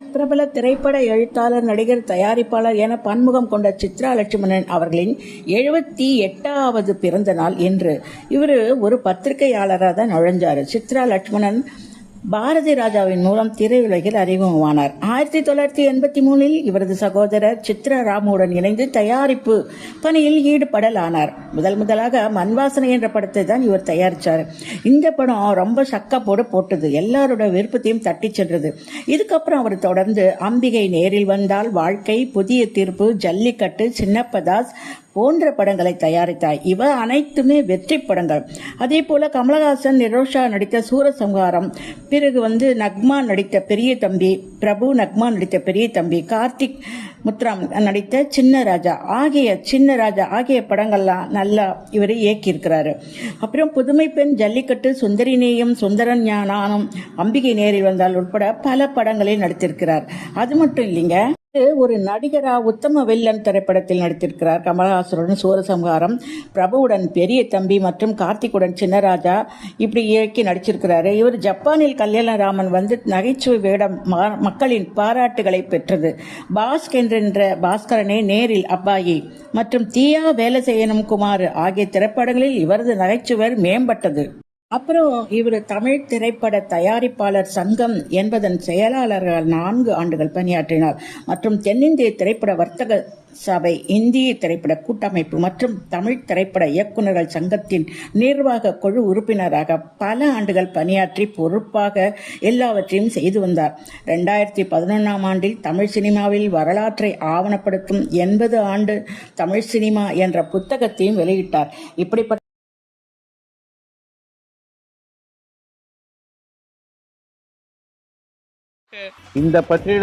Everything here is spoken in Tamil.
பிரபல திரைப்பட எழுத்தாளர், நடிகர், தயாரிப்பாளர் என பன்முகம் கொண்ட சித்ரா லட்சுமணன் அவர்களின் 78வது பிறந்த நாள் என்று. இவர் ஒரு பத்திரிகையாளராக தான் நுழைஞ்சாரு. சித்ரா லட்சுமணன் பாரதி ராஜாவின் மூலம் திரையுலகில் அறிமுகமானார். 1983 இவரது சகோதரர் சித்ரா ராமுடன் இணைந்து தயாரிப்பு பணியில் ஈடுபடலானார். முதலாக மண்வாசனை என்ற படத்தை தான் இவர் தயாரித்தார். இந்த படம் ரொம்ப சக்கப்போடு போட்டது, எல்லாரோட விருப்பத்தையும் தட்டி சென்றது. இதுக்கப்புறம் அவர் தொடர்ந்து அம்பிகை நேரில் வந்தால், வாழ்க்கை, புதிய தீர்ப்பு, ஜல்லிக்கட்டு, சின்னப்பதாஸ் போன்ற படங்களை தயாரித்தார். இவ அனைத்துமே வெற்றி படங்கள். அதே போல கமலஹாசன், நிரோஷா நடித்த சூரசம்ஹாரம், பிறகு நக்மா நடித்த பெரிய தம்பி, பிரபு நக்மா நடித்த பெரிய தம்பி, கார்த்திக் முத்ராம் நடித்த சின்ன ராஜா ஆகிய படங்கள்லாம் நல்லா இவர் இயக்கியிருக்கிறாரு. அப்புறம் புதுமை பெண், ஜல்லிக்கட்டு, சுந்தரி நேயம், சுந்தரன் ஞானம், அம்பிகை நேரில் வந்தால் உட்பட பல படங்களில் நடித்திருக்கிறார். அது மட்டும் இல்லைங்க, ஒரு நடிகரா உத்தம வில்லன் திரைப்படத்தில் நடித்திருக்கிறார். கமலஹாசனுடன் சூரசம்ஹாரம், பிரபுவுடன் பெரிய தம்பி மற்றும் கார்த்திக்குடன் சின்னராஜா இப்படி இயக்கி நடிச்சிருக்கிறாரு. இவர் ஜப்பானில் கல்யாணராமன் நகைச்சுவை வேடம் மக்களின் பாராட்டுகளை பெற்றது. என்ற பாஸ்கரனே நேரில் அப்பாயி மற்றும் தீயா வேலை செய்யணும் குமார் ஆகிய திரைப்படங்களில் இவரது நகைச்சுவை மேம்பட்டது. அப்புறம் இவர் தமிழ் திரைப்பட தயாரிப்பாளர் சங்கம் என்பதன் செயலாளர்கள் 4 ஆண்டுகள் பணியாற்றினார். மற்றும் தென்னிந்திய திரைப்பட வர்த்தக சபை, இந்திய திரைப்பட கூட்டமைப்பு மற்றும் தமிழ் திரைப்பட இயக்குநர்கள் சங்கத்தின் நிர்வாக குழு உறுப்பினராக பல ஆண்டுகள் பணியாற்றி பொறுப்பாக எல்லாவற்றையும் செய்து வந்தார். 2011ஆம் ஆண்டில் தமிழ் சினிமாவில் வரலாற்றை ஆவணப்படுத்தும் 80 ஆண்டு தமிழ் சினிமா என்ற புத்தகத்தையும் வெளியிட்டார். இப்படிப்பட்ட இந்த பற்றி